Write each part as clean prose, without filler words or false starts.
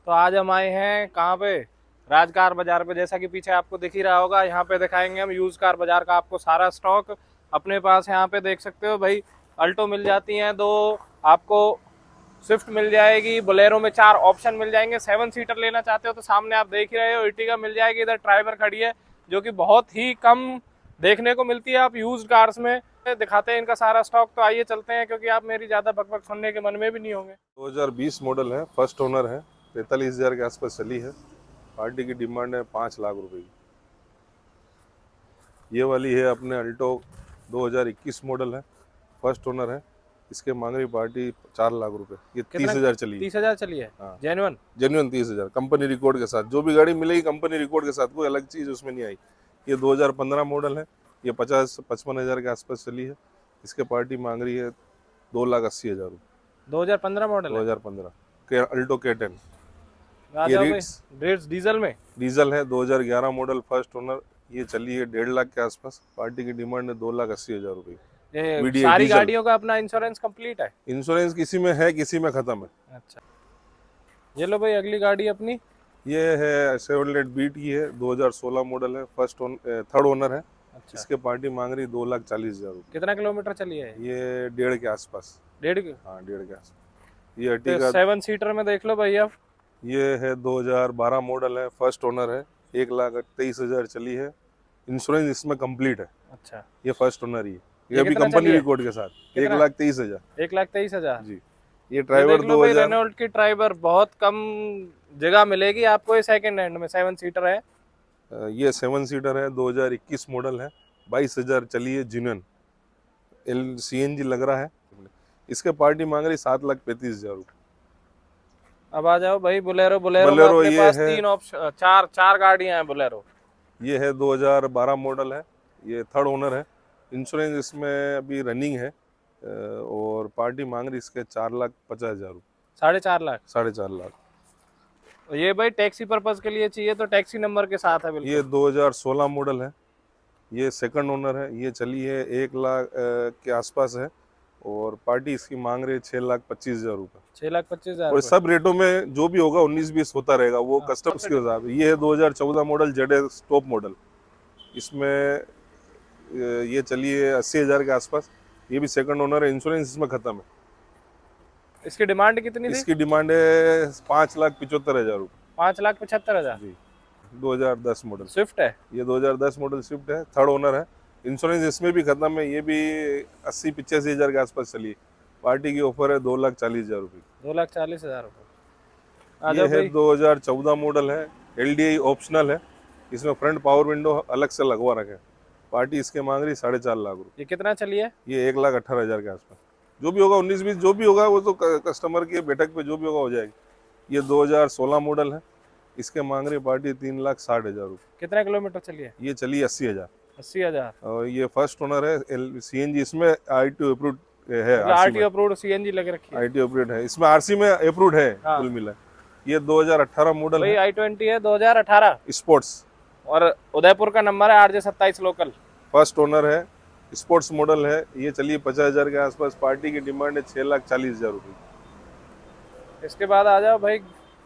तो आज हम आए हैं कहाँ पे, राजकार बाजार पे। जैसा कि पीछे आपको दिख ही रहा होगा, यहाँ पे दिखाएंगे हम यूज कार बाजार का आपको सारा स्टॉक। अपने पास यहाँ पे देख सकते हो भाई, अल्टो मिल जाती हैं दो आपको, स्विफ्ट मिल जाएगी, बोलेरो में 4 ऑप्शन मिल जाएंगे। 7 सीटर लेना चाहते हो तो सामने आप देख ही रहे हो इर्टिगा मिल जाएगी। इधर ड्राइवर खड़ी है जो कि बहुत ही कम देखने को मिलती है आप यूज्ड कार्स में। दिखाते हैं इनका सारा स्टॉक। तो आइए चलते हैं, क्योंकि आप मेरी ज्यादा बकबक सुनने के मन में भी नहीं होंगे। 2020 मॉडल है, फर्स्ट ओनर है, 43,000 के आसपास चली है। पार्टी की डिमांड है 5 लाख रुपए की। ये वाली है अपने अल्टो, 2021 मॉडल है, फर्स्ट ओनर है। इसके मांग रही पार्टी 4 लाख रुपए। ये 30,000 चली है। 30,000 चली है? हाँ, जेन्युइन? जेन्युइन 30,000 कंपनी रिकॉर्ड के साथ। जो भी गाड़ी मिलेगी कंपनी रिकॉर्ड के साथ, कोई अलग चीज़ उसमें नहीं आई। ये 2015 मॉडल है। ये 50-55 हज़ार के आसपास चली है। इसके पार्टी मांग रही है 2,80,000 रुपये। 2015 मॉडल है? 2015 के अल्टो K10। आ ये जाओ भाई। रीड्स रेट्स डीजल में? डीजल है, 2011 मॉडल, फर्स्ट ओनर। ये चली है 1.5 लाख के आसपास। पार्टी की डिमांड है 2,80,000 रुपये। ये VDI सारी डीजल। गाड़ियों का अपना इंश्योरेंस कंप्लीट है? इंश्योरेंस किसी में है, किसी में खत्म है। अच्छा, ये लो भाई अगली गाड़ी अपनी। ये है शेवरलेट बीट की है, 2016 मॉडल है, थर्ड ओनर है। अच्छा, इसके पार्टी मांग रही 2,40,000 रुपये। कितना किलोमीटर चली है ये 1.5 के आसपास। 1.5? हाँ, 1.5 के आसपास। ये तो अर्टिगा 7 सीटर में देख लो भाई आप। ये है 2012 मॉडल है, फर्स्ट ओनर है, 1,23,000 चली है। इंश्योरेंस इसमें कंप्लीट है। अच्छा, ये फर्स्ट ओनर ही है। ये ये भी कितना कंपनी चली है? रिकॉर्ड के साथ। कितना? 1,23,000। 1,23,000? जी। ये ये ड्राइवर देख लो भाई, 2000। रेनॉल्ट की ड्राइवर बहुत कम जगह मिलेगी आपको ये सेकंड हैंड में। 7 सीटर है। ये 7 सीटर है, 2021 मॉडल है, 22,000 चली है, जिनन CNG लग रहा है। इसके पार्टी मांग रही 7,35,000 रुपये। अब आ जाओ भाई बोलेरो। बोलेरो में बोलेरो अपने ये पास है, 3 ऑप्शन, चार गाड़ियां हैं बोलेरो। ये है 2012 मॉडल है। ये थर्ड ओनर है। इंश्योरेंस इसमें अभी रनिंग है। और पार्टी मांग रही इसके 4,50,000 रुपये। 4.5 लाख? 4.5 लाख। ये भाई टैक्सी पर्पज के लिए चाहिए तो टैक्सी नंबर के साथ है ये बिल्कुल। 2016 मॉडल है। ये सेकंड ओनर है। ये चली है 1 लाख के आसपास है। और पार्टी इसकी मांग रही है 6,25,000 रुपये। 6,25,000 और रुपये? सब रेटों में जो भी होगा 19-20 होता रहेगा, वो हाँ, कस्टमर्स के हिसाब से। ये है 2014 मॉडल, ZS टॉप मॉडल। इसमें ये चली है 80,000 के आसपास। ये भी सेकंड ओनर है। इंश्योरेंस इसमें खत्म है। इसकी डिमांड कितनी थी? इसकी डिमांड है 5,75,000 रुपये। 5,75,000? जी। 2010 मॉडल स्विफ्ट है? ये 2010 मॉडल स्विफ्ट है, थर्ड ओनर है। इंश्योरेंस इसमें भी खत्म है। ये भी 80-85,000 के आसपास चली है। पार्टी की ऑफर है 2,40,000 रुपये। 2,40,000 रुपये। आ ये जाओ है भाई। 2014 मॉडल है, LDI ऑप्शनल है। इसमें फ्रंट पावर विंडो अलग से लगवा रखे हैं। पार्टी इसके मांग रही 4.5 लाख रुपये। ये कितना चली है? ये 1,18,000 के आसपास। जो भी होगा 19-20 जो भी होगा वो तो कस्टमर के बैठक पे जो भी होगा हो जाएगी। ये 2016 मॉडल है। इसके मांग रही पार्टी 3,60,000 रुपये। कितना किलोमीटर चली है? ये चली 80,000। 80,000? और ये फर्स्ट ओनर है, CNG इसमें RTO अप्रूव्ड है। मतलब RC में RTO अप्रूव्ड CNG लग रखी है? RTO अप्रूव्ड है। इसमें RC में अप्रूव्ड है। हाँ। कुल मिला ये 2018 मॉडल भाई है, i20 है 2018 स्पोर्ट्स। और उदयपुर का नंबर है RJ27 लोकल। फर्स्ट ओनर है, स्पोर्ट्स मॉडल है। ये चलिए 50,000 के आसपास। पार्टी की डिमांड है 6,40,000 रुपये। इसके बाद आ जाओ भाई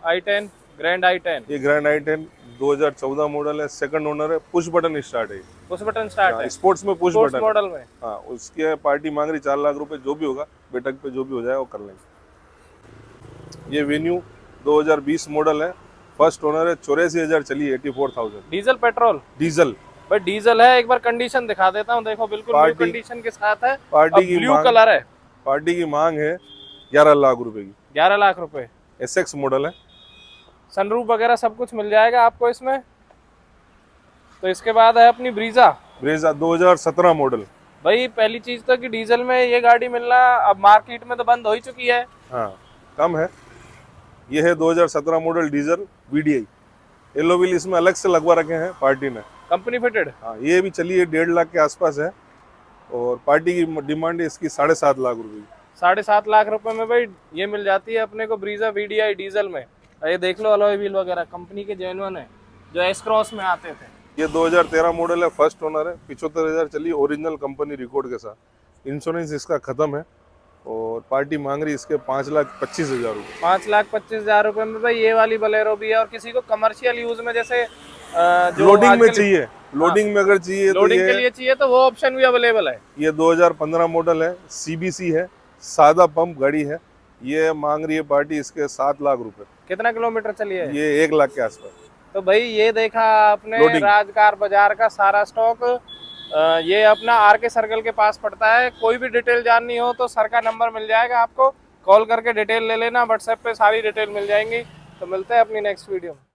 i10, ग्रैंड i10। ये ग्रैंड i10 2014 मॉडल है, सेकंड ओनर है, पुश बटन स्टार्ट है। पुश बटन स्टार्ट है? स्पोर्ट्स में पुश स्पोर्ट्स बटन मॉडल में? हाँ, उसके पार्टी मांग रही 4 लाख रुपए। जो भी होगा बैठक पे जो भी हो जाए वो कर लेंगे। ये वेन्यू 2020 मॉडल है, फर्स्ट ओनर है, 84,000 चली, 84,000। Diesel petrol? डीजल। भाई डीजल है। एक बार कंडीशन दिखा देता हूँ, देखो बिल्कुल न्यू पार्टी कंडीशन के साथ है। पार्टी की ब्लू मांग कलर है। पार्टी की मांग है 11 लाख रुपए की। 11 लाख रुपए? SX मॉडल है। सनरूफ वगैरह सब कुछ मिल जाएगा आपको इसमें। तो इसके बाद है अपनी ब्रीजा। Brezza 2017 model. भाई पहली चीज तो कि डीजल में ये गाड़ी मिलना अब मार्केट में तो बंद हो ही चुकी है। हाँ, कम है। ये है 2017 model diesel VDI। Yellow wheel इसमें अलग से लगवा रखे हैं पार्टी ने। Company fitted? हाँ, ये भी चलिए 1.5 लाख के आसपास है। और पार्टी की डिमांड है इसकी 7.5 लाख रुपए की। 7.5 लाख रुपए में भाई ये मिल जाती है अपने को ब्रीजा VDI डीजल में। ये देख लो अलॉय व्हील वगैरह कंपनी के जेन्युइन है, जो एस क्रॉस में आते थे। ये 2013 मॉडल है, फर्स्ट ओनर है, 75,000 चली, ओरिजिनल कंपनी रिकॉर्ड के साथ। इंश्योरेंस इसका खत्म है। और पार्टी मांग रही है इसके 5,25,000 रुपये। 5,25,000 रुपए में भाई ये वाली बोलेरो भी है। और किसी को कमर्शियल यूज में जैसे जो लोडिंग में आजकल चाहिए, लोडिंग में अगर चाहिए तो लोडिंग के ये लिए चाहिए तो वो ऑप्शन भी अवेलेबल है। ये 2015 मॉडल है, सीबीसी है, सादा पंप गाड़ी है। ये मांग रही है पार्टी इसके 7 लाख रुपए। कितना किलोमीटर चली है? ये 1 लाख के आसपास। तो भाई ये देखा आपने लोडिंग। राजकार बाजार का सारा स्टॉक। ये अपना आर के सर्कल के पास पड़ता है। कोई भी डिटेल जाननी हो तो सर का नंबर मिल जाएगा, आपको कॉल करके डिटेल ले लेना। व्हाट्सएप पे सारी डिटेल मिल जाएंगी। तो मिलते हैं अपनी नेक्स्ट वीडियो में।